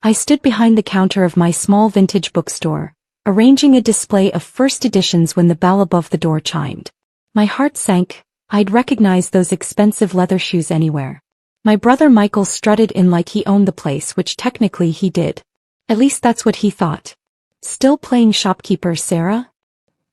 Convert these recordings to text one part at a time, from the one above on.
I stood behind the counter of my small vintage bookstore, arranging a display of first editions when the bell above the door chimed. My heart sank. I'd recognize those expensive leather shoes anywhere. My brother Michael strutted in like he owned the place, which technically he did. At least that's what he thought. Still playing shopkeeper, Sarah?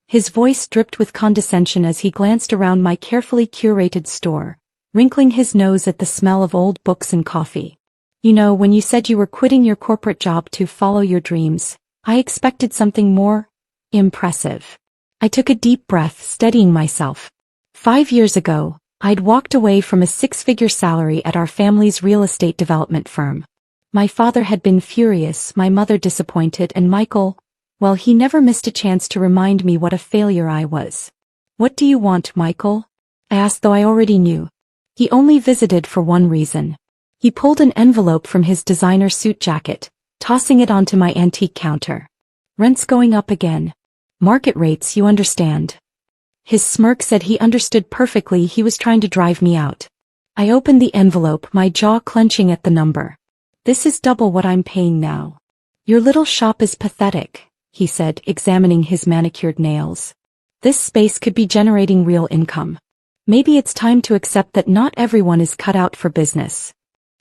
His voice dripped with condescension as he glanced around my carefully curated store, wrinkling his nose at the smell of old books and coffee. You know, when you said you were quitting your corporate job to follow your dreams, I expected something more impressive. I took a deep breath, steadying myself. 5 years ago, I'd walked away from a 6-figure salary at our family's real estate development firm. My father had been furious, my mother disappointed, and Michael, well, he never missed a chance to remind me what a failure I was. "What do you want, Michael?" I asked, though I already knew. He only visited for one reason. He pulled an envelope from his designer suit jacket, tossing it onto my antique counter. "Rent's going up again. Market rates, you understand." His smirk said he understood perfectly. He was trying to drive me out. I opened the envelope, my jaw clenching at the number. "This is double what I'm paying now." "Your little shop is pathetic," he said, examining his manicured nails. "This space could be generating real income. Maybe it's time to accept that not everyone is cut out for business."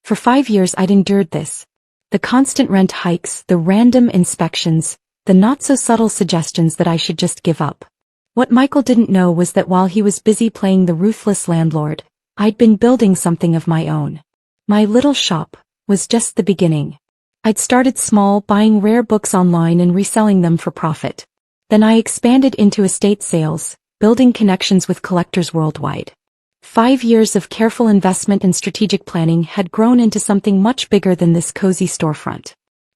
For 5 years I'd endured this. The constant rent hikes, the random inspections, the not-so-subtle suggestions that I should just give up. What Michael didn't know was that while he was busy playing the ruthless landlord, I'd been building something of my own. My little shop was just the beginning. I'd started small, buying rare books online and reselling them for profit. Then I expanded into estate sales, building connections with collectors worldwide. 5 years of careful investment and strategic planning had grown into something much bigger than this cozy storefront.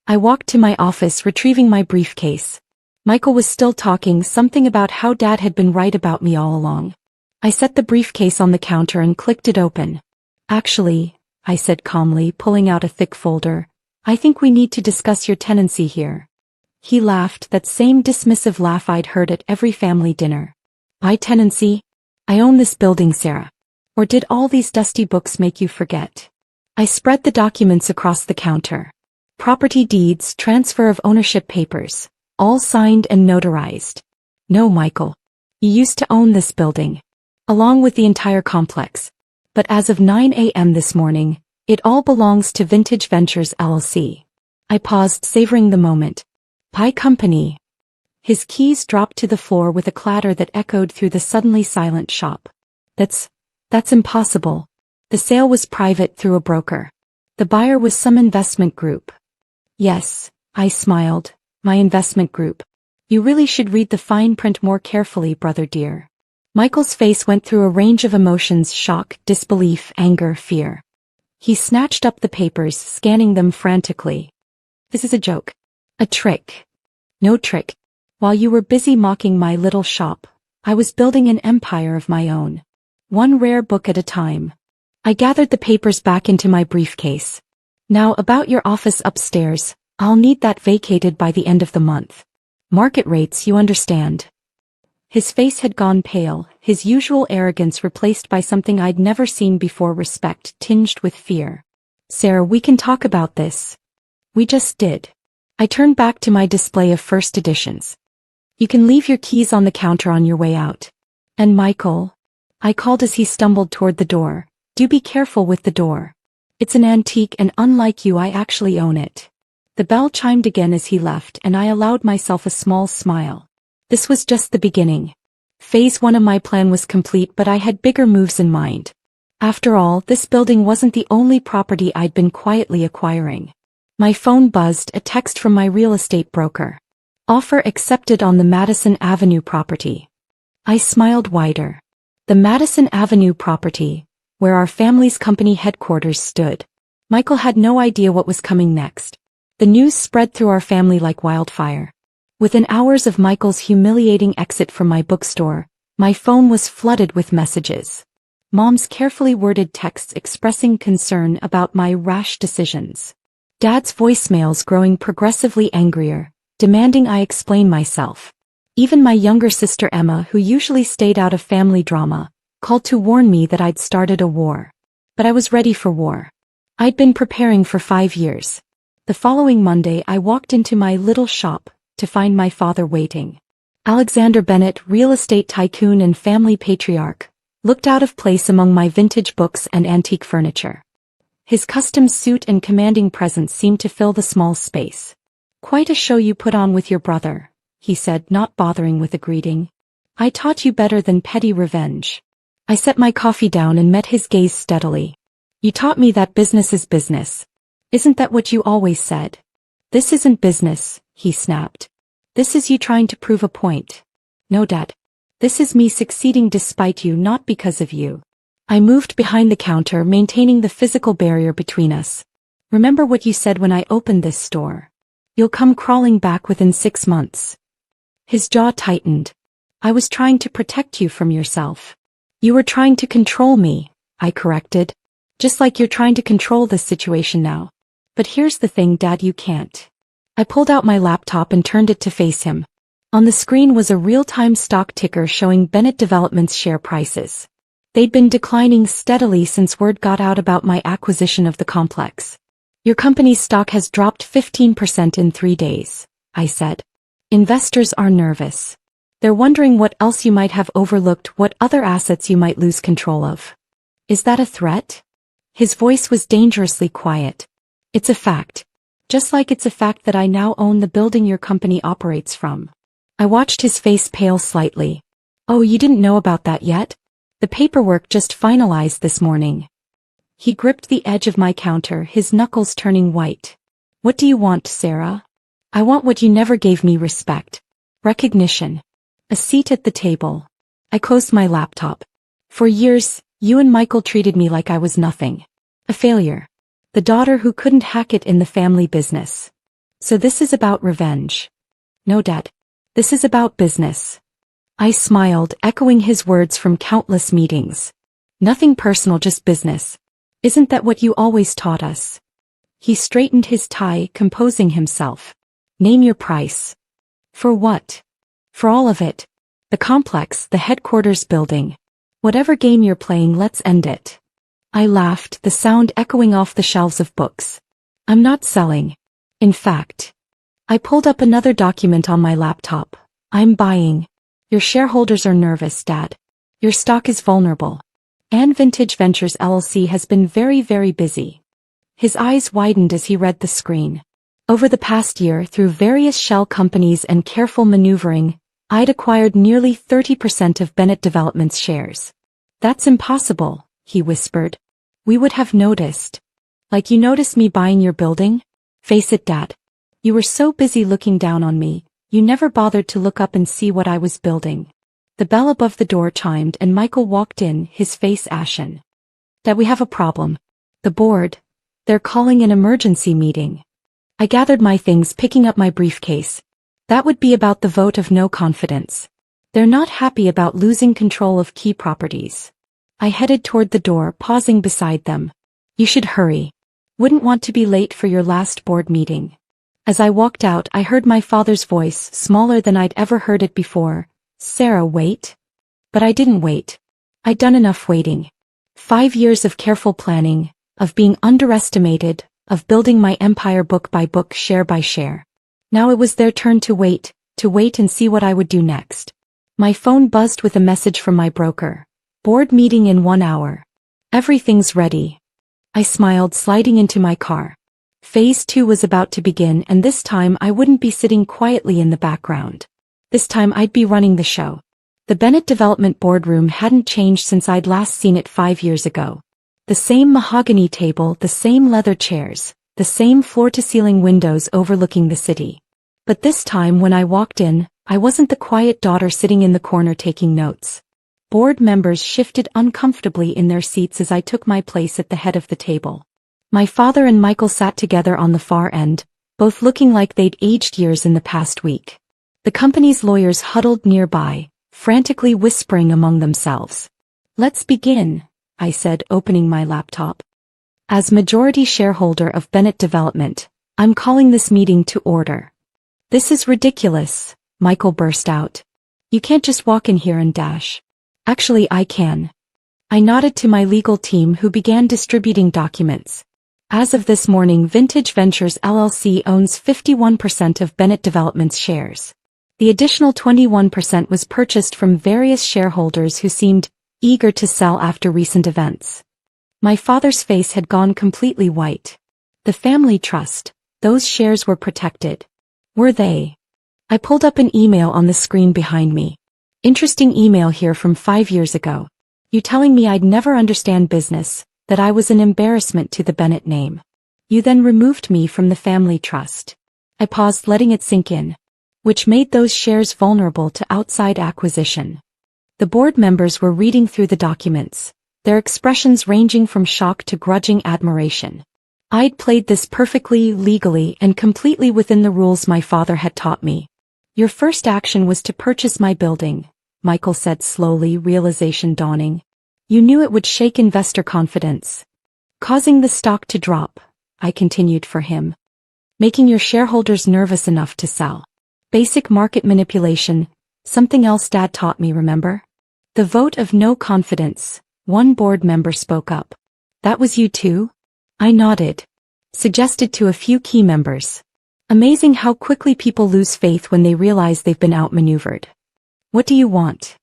I walked to my office, retrieving my briefcase. Michael was still talking, something about how Dad had been right about me all along. I set the briefcase on the counter and clicked it open. "Actually," I said calmly, pulling out a thick folder, "I think we need to discuss your tenancy here." He laughed, that same dismissive laugh I'd heard at every family dinner. "My tenancy? I own this building, Sarah. Or did all these dusty books make you forget?" I spread the documents across the counter. Property deeds, transfer of ownership papers, all signed and notarized. "No, Michael. You used to own this building, along with the entire complex. But as of 9 a.m. this morning, it all belongs to Vintage Ventures LLC. I paused, savoring the moment. "Pie company." His keys dropped to the floor with a clatter that echoed through the suddenly silent shop. That's impossible. The sale was private through a broker. The buyer was some investment group." "Yes," I smiled. "My investment group. You really should read the fine print more carefully, brother dear." Michael's face went through a range of emotions: shock, disbelief, anger, fear. He snatched up the papers, scanning them frantically. "This is a joke. A trick." "No trick. While you were busy mocking my little shop, I was building an empire of my own. One rare book at a time." I gathered the papers back into my briefcase. "Now about your office upstairs. I'll need that vacated by the end of the month. Market rates, you understand." His face had gone pale, his usual arrogance replaced by something I'd never seen before: respect tinged with fear. "Sarah, we can talk about this." We just did. I turned back to my display of first editions. "You can leave your keys on the counter on your way out." "And Michael," I called as he stumbled toward the door, "do be careful with the door. It's an antique and unlike you, I actually own it." The bell chimed again as he left, and I allowed myself a small smile. This was just the beginning. Phase 1 of my plan was complete, but I had bigger moves in mind. After all, this building wasn't the only property I'd been quietly acquiring. My phone buzzed, a text from my real estate broker. "Offer accepted on the Madison Avenue property." I smiled wider. The Madison Avenue property, where our family's company headquarters stood. Michael had no idea what was coming next. The news spread through our family like wildfire. Within hours of Michael's humiliating exit from my bookstore, my phone was flooded with messages. Mom's carefully worded texts expressing concern about my rash decisions. Dad's voicemails growing progressively angrier, demanding I explain myself. Even my younger sister Emma, who usually stayed out of family drama, called to warn me that I'd started a war. But I was ready for war. I'd been preparing for 5 years. The following Monday I walked into my little shop to find my father waiting. Alexander Bennett, real estate tycoon and family patriarch, looked out of place among my vintage books and antique furniture. His custom suit and commanding presence seemed to fill the small space. "Quite a show you put on with your brother," he said, not bothering with a greeting. "I taught you better than petty revenge." I set my coffee down and met his gaze steadily. "You taught me that business is business. Isn't that what you always said?" "This isn't business," he snapped. "This is you trying to prove a point." "No, Dad. This is me succeeding despite you, not because of you." I moved behind the counter, maintaining the physical barrier between us. "Remember what you said when I opened this store. You'll come crawling back within 6 months." His jaw tightened. "I was trying to protect you from yourself." "You were trying to control me," I corrected. "Just like you're trying to control this situation now. But here's the thing, Dad, you can't." I pulled out my laptop and turned it to face him. On the screen was a real-time stock ticker showing Bennett Development's share prices. They'd been declining steadily since word got out about my acquisition of the complex. "Your company's stock has dropped 15% in 3 days," I said. "Investors are nervous. They're wondering what else you might have overlooked, what other assets you might lose control of." "Is that a threat?" His voice was dangerously quiet. "It's a fact. Just like it's a fact that I now own the building your company operates from." I watched his face pale slightly. "Oh, you didn't know about that yet? The paperwork just finalized this morning." He gripped the edge of my counter, his knuckles turning white. "What do you want, Sarah?" "I want what you never gave me: respect. Recognition. A seat at the table." I closed my laptop. "For years, you and Michael treated me like I was nothing. A failure. The daughter who couldn't hack it in the family business. So this is about revenge." "No, Dad. This is about business." I smiled, echoing his words from countless meetings. "Nothing personal, just business. Isn't that what you always taught us?" He straightened his tie, composing himself. "Name your price." "For what?" "For all of it. The complex, the headquarters building. Whatever game you're playing, let's end it." I laughed, the sound echoing off the shelves of books. "I'm not selling. In fact." I pulled up another document on my laptop. "I'm buying. Your shareholders are nervous, Dad. Your stock is vulnerable. And Vintage Ventures LLC has been very, very busy." His eyes widened as he read the screen. "Over the past year, through various shell companies and careful maneuvering, I'd acquired nearly 30% of Bennett Development's shares." "That's impossible," he whispered. "We would have noticed. Like you noticed me buying your building? Face it, Dad. You were so busy looking down on me, you never bothered to look up and see what I was building." The bell above the door chimed and Michael walked in, his face ashen. "Dad, we have a problem. The board. They're calling an emergency meeting." I gathered my things, picking up my briefcase. That would be about the vote of no confidence. They're not happy about losing control of key properties. I headed toward the door, pausing beside them. "You should hurry. Wouldn't want to be late for your last board meeting." As I walked out, I heard my father's voice, smaller than I'd ever heard it before. "Sarah, wait." But I didn't wait. I'd done enough waiting. 5 years of careful planning, of being underestimated, of building my empire book by book, share by share. Now it was their turn to wait and see what I would do next. My phone buzzed with a message from my broker. "Board meeting in 1 hour. Everything's ready." I smiled, sliding into my car. Phase 2 was about to begin, and this time I wouldn't be sitting quietly in the background. This time I'd be running the show. The Bennett Development boardroom hadn't changed since I'd last seen it 5 years ago. The same mahogany table, the same leather chairs, the same floor-to-ceiling windows overlooking the city. But this time when I walked in, I wasn't the quiet daughter sitting in the corner taking notes. Board members shifted uncomfortably in their seats as I took my place at the head of the table. My father and Michael sat together on the far end, both looking like they'd aged years in the past week. The company's lawyers huddled nearby, frantically whispering among themselves. "Let's begin," I said, opening my laptop. "As majority shareholder of Bennett Development, I'm calling this meeting to order." "This is ridiculous," Michael burst out. "You can't just walk in here and dash." "Actually, I can." I nodded to my legal team, who began distributing documents. As of this morning, Vintage Ventures LLC owns 51% of Bennett Development's shares. The additional 21% was purchased from various shareholders who seemed eager to sell after recent events. My father's face had gone completely white. The family trust, those shares were protected. Were they? I pulled up an email on the screen behind me. Interesting email here from 5 years ago. You telling me I'd never understand business, that I was an embarrassment to the Bennett name. You then removed me from the family trust. I paused, letting it sink in. Which made those shares vulnerable to outside acquisition. The board members were reading through the documents, their expressions ranging from shock to grudging admiration. I'd played this perfectly, legally, and completely within the rules my father had taught me. Your first action was to purchase my building, Michael said slowly, realization dawning. You knew it would shake investor confidence, causing the stock to drop, I continued for him. Making your shareholders nervous enough to sell. Basic market manipulation, something else Dad taught me, remember? The vote of no confidence, one board member spoke up. That was you too? I nodded. Suggested to a few key members. Amazing how quickly people lose faith when they realize they've been outmaneuvered. What do you want?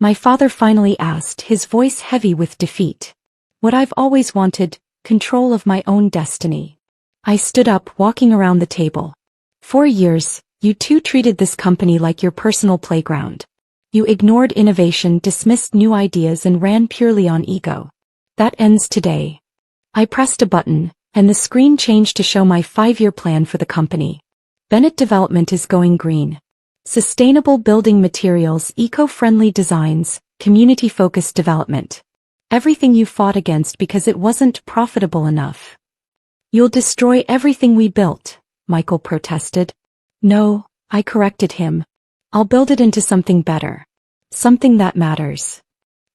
My father finally asked, his voice heavy with defeat. What I've always wanted, control of my own destiny. I stood up, walking around the table. 4 years, you two treated this company like your personal playground. You ignored innovation, dismissed new ideas, and ran purely on ego. That ends today. I pressed a button, and the screen changed to show my 5-year plan for the company. Bennett Development is going green. Sustainable building materials, eco-friendly designs, community-focused development. Everything you fought against because it wasn't profitable enough. You'll destroy everything we built, Michael protested. No, I corrected him. I'll build it into something better. Something that matters.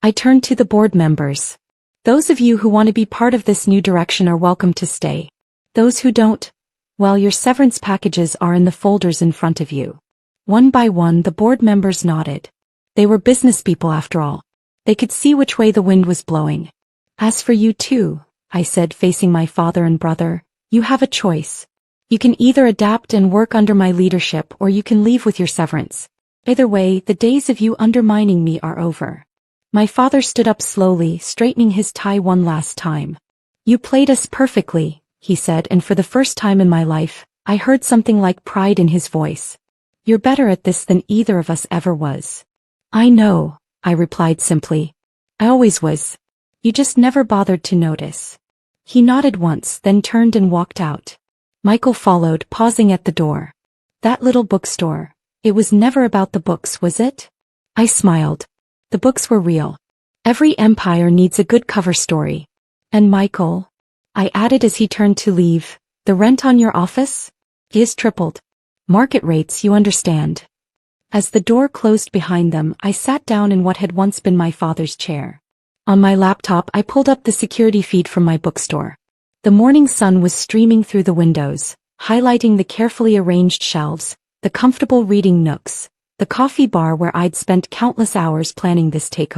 I turned to the board members. Those of you who want to be part of this new direction are welcome to stay. Those who don't, well, your severance packages are in the folders in front of you. One by one, the board members nodded. They were business people after all. They could see which way the wind was blowing. As for you too, I said, facing my father and brother, you have a choice. You can either adapt and work under my leadership, or you can leave with your severance. Either way, the days of you undermining me are over. My father stood up slowly, straightening his tie one last time. You played us perfectly, he said, and for the first time in my life, I heard something like pride in his voice. You're better at this than either of us ever was. I know, I replied simply. I always was. You just never bothered to notice. He nodded once, then turned and walked out. Michael followed, pausing at the door. That little bookstore. It was never about the books, was it? I smiled. The books were real. Every empire needs a good cover story. And Michael, I added as he turned to leave, the rent on your office? Is tripled. Market rates, you understand. As the door closed behind them, I sat down in what had once been my father's chair. On my laptop, I pulled up the security feed from my bookstore. The morning sun was streaming through the windows, highlighting the carefully arranged shelves, the comfortable reading nooks, the coffee bar where I'd spent countless hours planning this takeover.